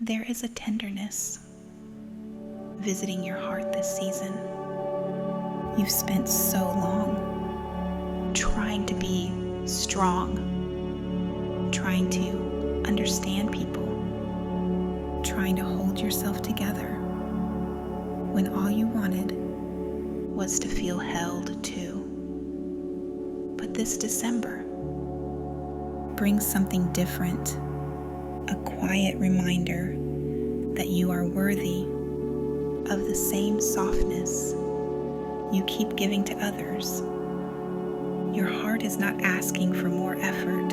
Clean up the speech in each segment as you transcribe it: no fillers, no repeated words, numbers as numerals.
There is a tenderness visiting your heart this season. You've spent so long trying to be strong, trying to understand people, trying to hold yourself together, when all you wanted was to feel held too. But this December brings something different, a quiet reminder that you are worthy of the same softness you keep giving to others. Your heart is not asking for more effort.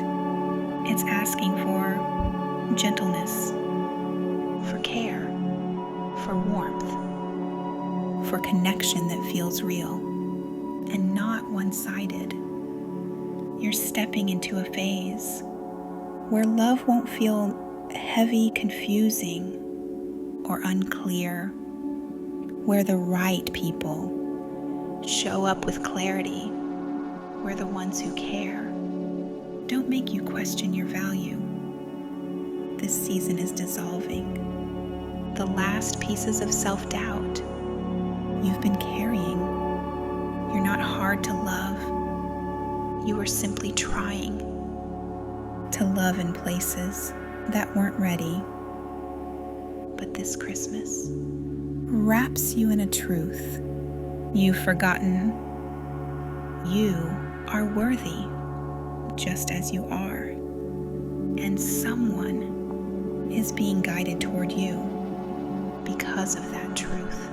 It's asking for gentleness, for care, for warmth, for connection that feels real and not one-sided. You're stepping into a phase where love won't feel heavy, confusing, or unclear, where the right people show up with clarity, where the ones who care don't make you question your value. This season is dissolving the last pieces of self-doubt you've been carrying. You're not hard to love. You are simply trying to love in places that weren't ready. But this Christmas wraps you in a truth you've forgotten. You are worthy just as you are, and someone is being guided toward you because of that truth.